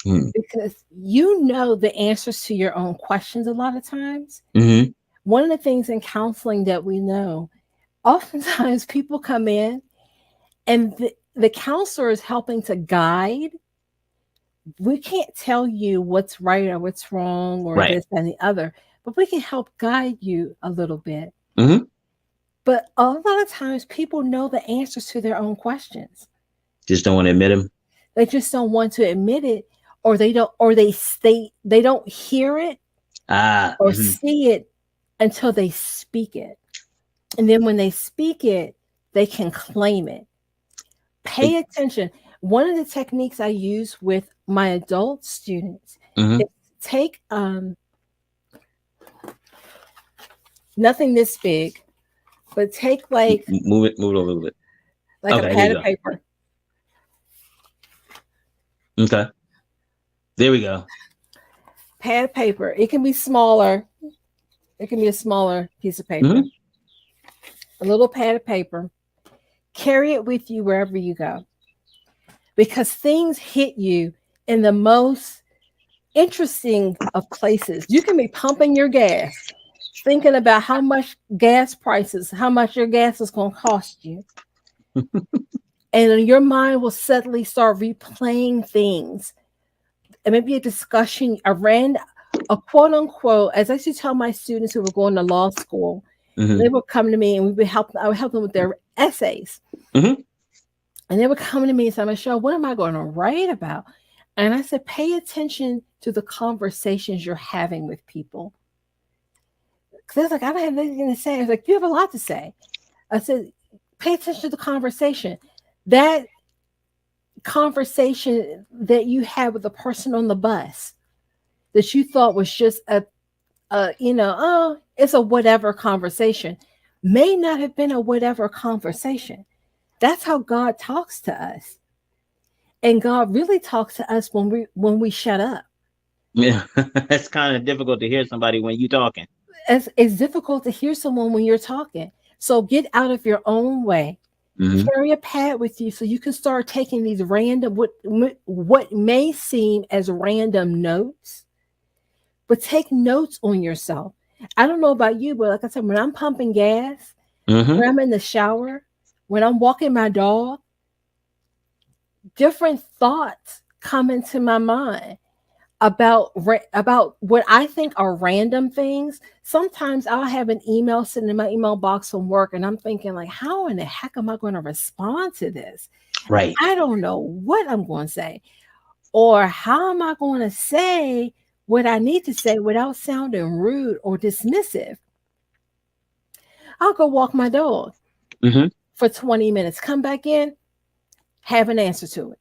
Mm-hmm. because you know the answers to your own questions a lot of times. Mm-hmm. One of the things in counseling that we know, oftentimes people come in and the counselor is helping to guide. We can't tell you what's right or what's wrong or Right. this and the other, but we can help guide you a little bit. Mm-hmm. But a lot of times people know the answers to their own questions. Just don't want to admit them. They just don't want to admit it, or they don't, or they don't hear it Ah. or Mm-hmm. see it until they speak it. And then when they speak it, they can claim it. Pay attention. One of the techniques I use with my adult students Mm-hmm. is take nothing this big, but take Move it a little bit. like a Okay, there pad you of go. paper. Okay, there we go. Pad of paper. It can be smaller. It can be a smaller piece of paper. Mm-hmm. A little pad of paper. Carry it with you wherever you go. Because things hit you in the most interesting of places. You can be pumping your gas, thinking about how much gas prices, how much your gas is going to cost you. And your mind will suddenly start replaying things. And maybe a discussion, a quote unquote, as I used to tell my students who were going to law school, Mm-hmm. they would come to me and I would help them with their essays. Mm-hmm. And they would come to me and say, Michelle, what am I going to write about? And I said, pay attention to the conversations you're having with people. Because I was like, I don't have anything to say. I was like, you have a lot to say. I said, pay attention to the conversation. That conversation that you had with a person on the bus that you thought was just it's a whatever conversation, may not have been a whatever conversation. That's how God talks to us. And God really talks to us when we shut up. Yeah, it's kind of difficult to hear somebody when you talking. It's difficult to hear someone when you're talking. So get out of your own way. Hmm. Carry a pad with you so you can start taking these random what may seem as random notes, but take notes on yourself. I don't know about you, but like I said, when I'm pumping gas, Hmm. when I'm in the shower, when I'm walking my dog, different thoughts come into my mind about what I think are random things. Sometimes I'll have an email sitting in my email box from work, and I'm thinking like, how in the heck am I going to respond to this? Right. I don't know what I'm going to say, or how am I going to say what I need to say without sounding rude or dismissive. I'll go walk my dog Hmm. for 20 minutes, come back in, have an answer to it.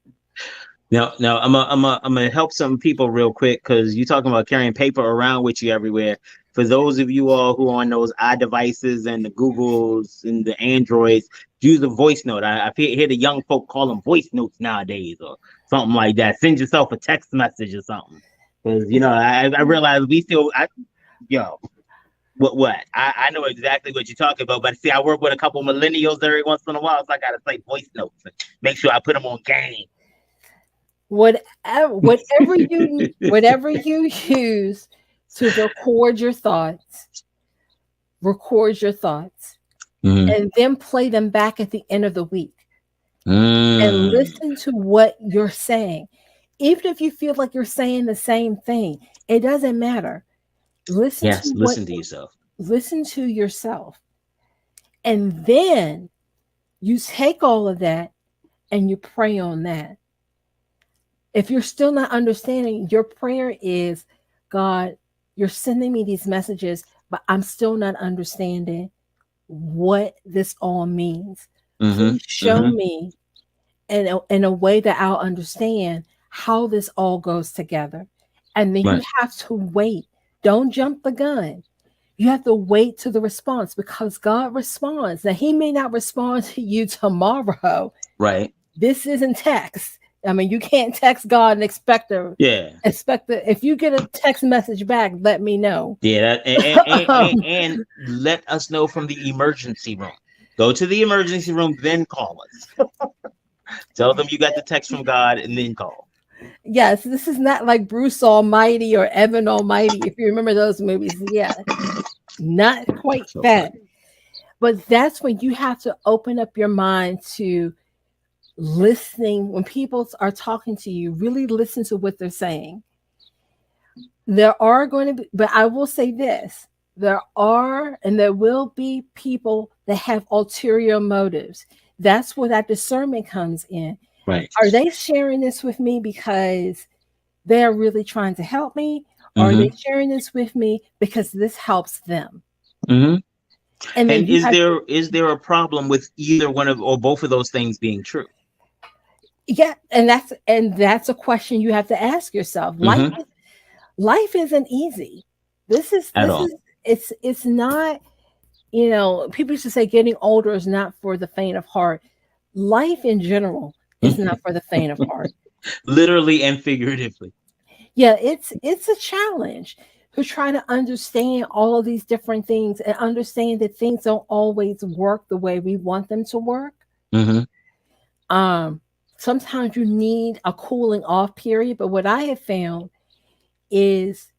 Now, I'm gonna help some people real quick because you talking about carrying paper around with you everywhere. For those of you all who are on those iDevices and the Googles and the Androids, use a voice note. I hear the young folk call them voice notes nowadays or something like that. Send yourself a text message or something. Because I realize we still, yo, what? I know exactly what you're talking about, but see, I work with a couple millennials every once in a while, so I gotta say voice notes and make sure I put them on game. Whatever you use to record your thoughts, Mm. and then play them back at the end of the week and Mm. listen to what you're saying. Even if you feel like you're saying the same thing, it doesn't matter. Listen to Yes, listen to yourself. listen to yourself. And then you take all of that and you pray on that. If you're still not understanding, your prayer is, God, you're sending me these messages, but I'm still not understanding what this all means. Mm-hmm. Please show Mm-hmm. me in a way that I'll understand how this all goes together. And then you Right. have to wait. Don't jump the gun. You have to wait to the response because God responds. Now, He may not respond to you tomorrow. Right. This isn't text. I mean, you can't text God and Yeah. if you get a text message back, let me know. Yeah. That, and let us know from the emergency room. Go to the emergency room, then call us. Tell them you got the text from God, and then call. Yes, this is not like Bruce Almighty or Evan Almighty, if you remember those movies. Yeah, not quite So that. funny. But that's when you have to open up your mind to listening. When people are talking to you, really listen to what they're saying. There are going to be, but I will say this, there are and there will be people that have ulterior motives. That's where that discernment comes in. Right. Are they sharing this with me because they're really trying to help me? Or are they Mm-hmm. sharing this with me because this helps them? Mm-hmm. And then And you is have to, there a problem with either one of or both of those things being true? yeah, and that's a question you have to ask yourself. Mm-hmm. Life isn't easy. At This all. is it's not, people used to say getting older is not for the faint of heart. Life in general is not for the faint of heart. Literally and figuratively. Yeah, it's a challenge to try to understand all of these different things and understand that things don't always work the way we want them to work. Mm-hmm. Um, Sometimes you need a cooling off period, but what I have found is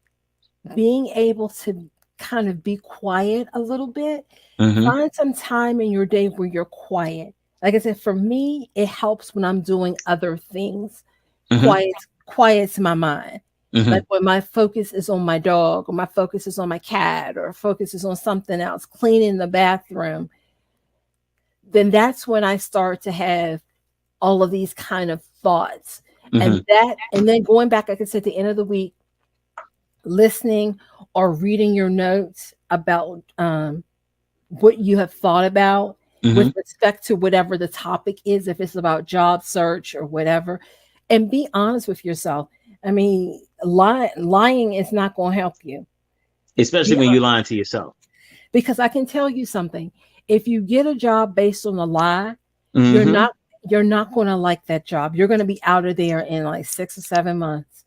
being able to kind of be quiet a little bit. Mm-hmm. Find some time in your day where you're quiet. Like I said, for me, it helps when I'm doing other things. Mm-hmm. Quiets my mind. Mm-hmm. Like when my focus is on my dog, or my focus is on my cat, or focus is on something else, cleaning the bathroom, then that's when I start to have all of these kind of thoughts. Mm-hmm. And then going back, like I said, at the end of the week, listening or reading your notes about what you have thought about, with Hmm. respect to whatever the topic is, if it's about job search or whatever, and be honest with yourself. I mean, lying is not going to help you. Especially Be when you're honest. lying to yourself. Because I can tell you something. If you get a job based on a lie, you're Hmm. not you're not going to like that job. You're going to be out of there in like 6 or 7 months.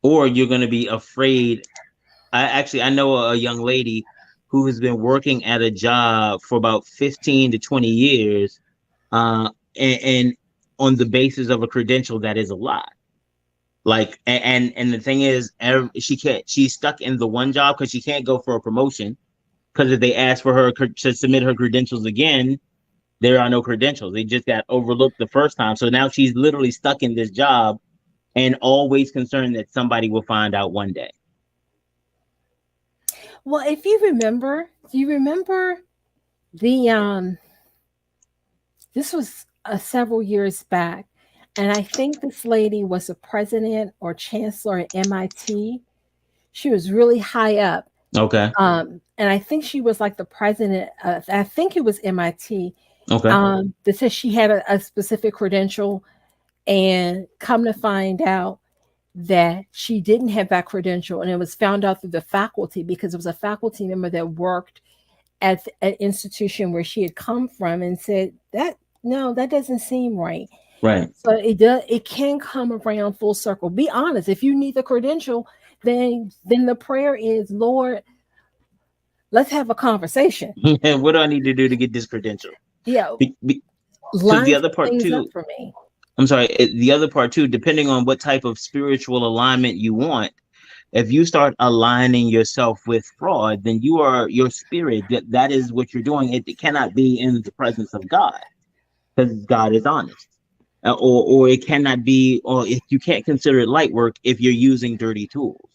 Or you're going to be afraid. I know a young lady who has been working at a job for about 15 to 20 years, and on the basis of a credential that is a lie. Like, and the thing is, she can't. She's stuck in the one job because she can't go for a promotion, because if they ask for her to submit her credentials again, there are no credentials. They just got overlooked the first time. So now she's literally stuck in this job and always concerned that somebody will find out one day. Well, if you remember, do you remember the this was several years back, and I think this lady was a president or chancellor at MIT. She was really high up. Okay. And I think she was like the president of, I think it was MIT, Okay. that said she had a specific credential, and come to find out that she didn't have that credential, and it was found out through the faculty because it was a faculty member that worked at an institution where she had come from and said that no, that doesn't seem right. Right. So it can come around full circle. Be honest. If you need the credential, then the prayer is, Lord, let's have a conversation. And what do I need to do to get this credential? Yeah, Because the line other some part things up too, for me. I'm sorry, the other part too, depending on what type of spiritual alignment you want, if you start aligning yourself with fraud, then you are your spirit. That is what you're doing. It cannot be in the presence of God, because God is honest. Or it cannot be, or if you can't consider it light work if you're using dirty tools.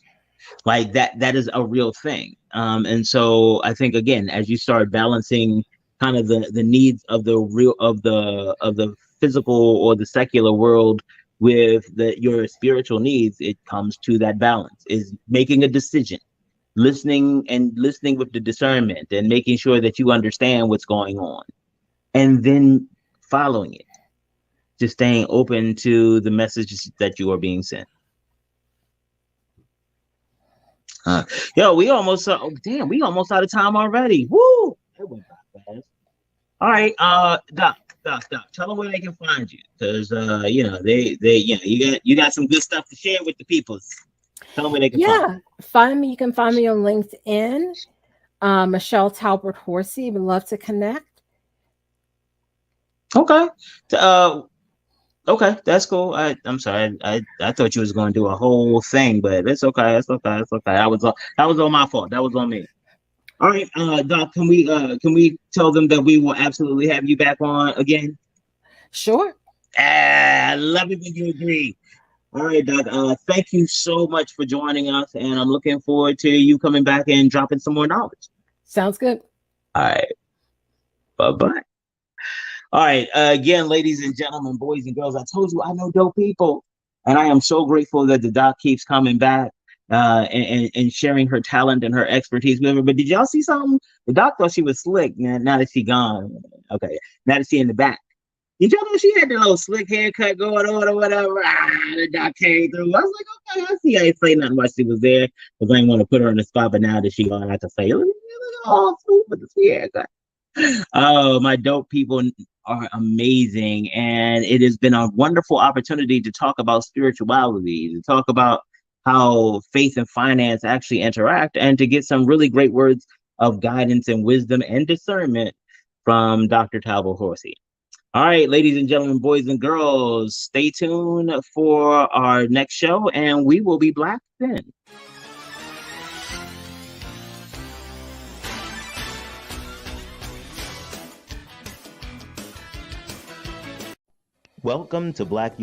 Like that is a real thing. And so I think, again, as you start balancing kind of the needs of the real of the physical or the secular world with your spiritual needs, it comes to that balance, is making a decision, listening with the discernment, and making sure that you understand what's going on, and then following it, just staying open to the messages that you are being sent. Uh, Yo, we almost damn, we almost out of time already. Woo! That went by fast. All right, Doc, tell them where they can find you, because you got some good stuff to share with the people. Tell them where they can find Yeah, find me. You can find me on LinkedIn, Michelle Talbert-Horsey. Would love to connect. you. Okay, uh, okay, that's cool. I'm sorry, I thought you was going to do a whole thing, but it's okay, it's okay, it's okay. That was all my fault. That was on me. All right, Doc, can we tell them that we will absolutely have you back on again? Sure. I love it when you agree. All right, Doc. Thank you so much for joining us, and I'm looking forward to you coming back and dropping some more knowledge. Sounds good. All right, bye bye. All right, again, ladies and gentlemen, boys and girls, I told you I know dope people, and I am so grateful that the Doc keeps coming back, and sharing her talent and her expertise with her. But did y'all see something? The Doc thought she was slick. Now that she gone, okay, now that she in the back. Did y'all know she had the little slick haircut going on or whatever? The Doc came through. I was like, okay, I see. I ain't say nothing while she was there because I didn't want to put her in the spot. But now that she gone, I have to say, look, all smooth with the haircut. Oh, my dope people are amazing. And it has been a wonderful opportunity to talk about spirituality, to talk about how faith and finance actually interact, and to get some really great words of guidance and wisdom and discernment from Dr. Talbert-Horsey. All right, ladies and gentlemen, boys and girls, stay tuned for our next show, and we will be black then. Welcome to Black